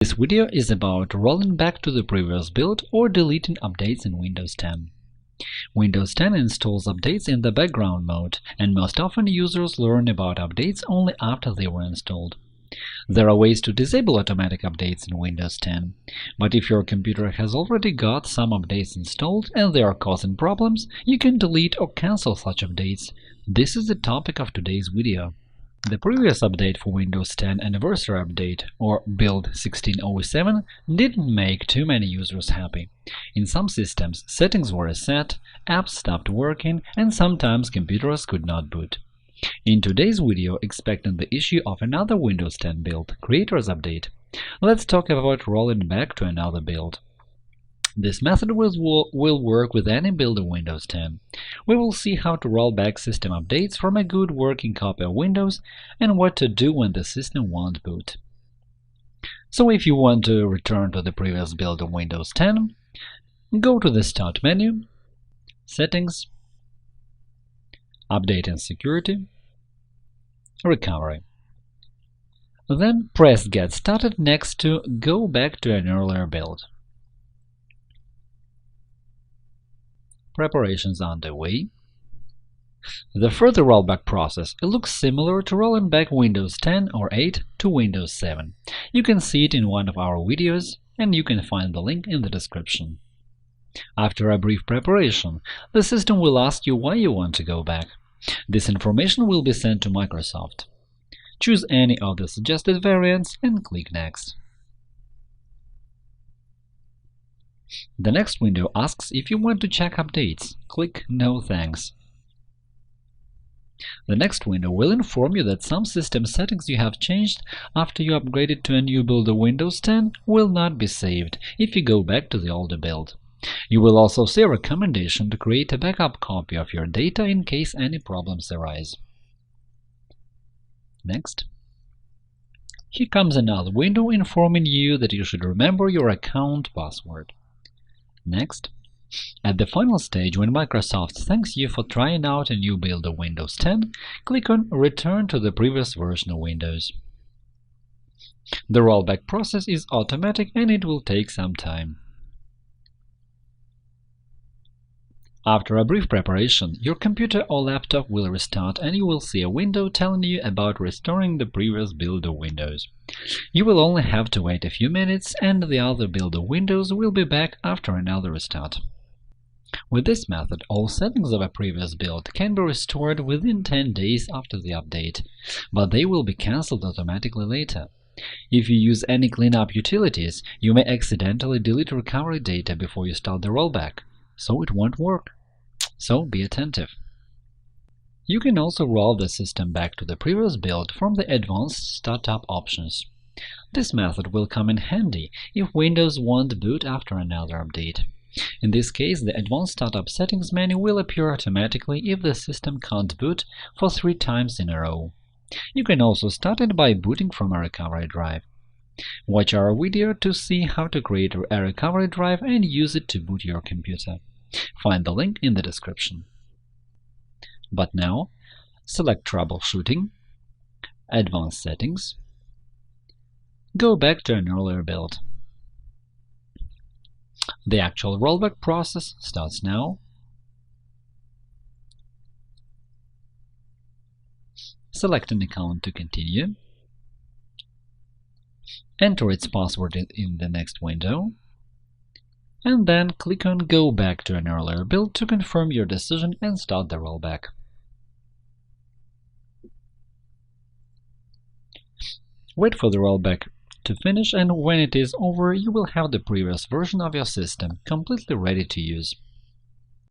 This video is about rolling back to the previous build or deleting updates in Windows 10. Windows 10 installs updates in the background mode, and most often users learn about updates only after they were installed. There are ways to disable automatic updates in Windows 10, but if your computer has already got some updates installed and they are causing problems, you can delete or cancel such updates. This is the topic of today's video. The previous update for Windows 10 Anniversary Update, or Build 1607, didn't make too many users happy. In some systems, settings were reset, apps stopped working, and sometimes computers could not boot. In today's video, expecting the issue of another Windows 10 build, Creators Update, let's talk about rolling back to another build. This method will work with any build of Windows 10. We will see how to roll back system updates from a good working copy of Windows and what to do when the system won't boot. So if you want to return to the previous build of Windows 10, go to the Start menu, Settings, Update and Security, Recovery. Then press Get Started next to Go back to an earlier build. Preparations underway. The further rollback process looks similar to rolling back Windows 10 or 8 to Windows 7. You can see it in one of our videos, and you can find the link in the description. After a brief preparation, the system will ask you why you want to go back. This information will be sent to Microsoft. Choose any of the suggested variants and click Next. The next window asks if you want to check updates. Click No thanks. The next window will inform you that some system settings you have changed after you upgraded to a new build of Windows 10 will not be saved if you go back to the older build. You will also see a recommendation to create a backup copy of your data in case any problems arise. Next. Here comes another window informing you that you should remember your account password. Next, at the final stage, when Microsoft thanks you for trying out a new build of Windows 10, click on Return to the previous version of Windows. The rollback process is automatic and it will take some time. After a brief preparation, your computer or laptop will restart and you will see a window telling you about restoring the previous build of Windows. You will only have to wait a few minutes and the other build of Windows will be back after another restart. With this method, all settings of a previous build can be restored within 10 days after the update, but they will be cancelled automatically later. If you use any cleanup utilities, you may accidentally delete recovery data before you start the rollback, so it won't work. So be attentive. You can also roll the system back to the previous build from the Advanced Startup options. This method will come in handy if Windows won't boot after another update. In this case, the Advanced Startup settings menu will appear automatically if the system can't boot for 3 times in a row. You can also start it by booting from a recovery drive. Watch our video to see how to create a recovery drive and use it to boot your computer. Find the link in the description. But now, select Troubleshooting, Advanced Settings, go back to an earlier build. The actual rollback process starts now. Select an account to continue. Enter its password in the next window, and then click on Go back to an earlier build to confirm your decision and start the rollback. Wait for the rollback to finish, and when it is over, you will have the previous version of your system completely ready to use.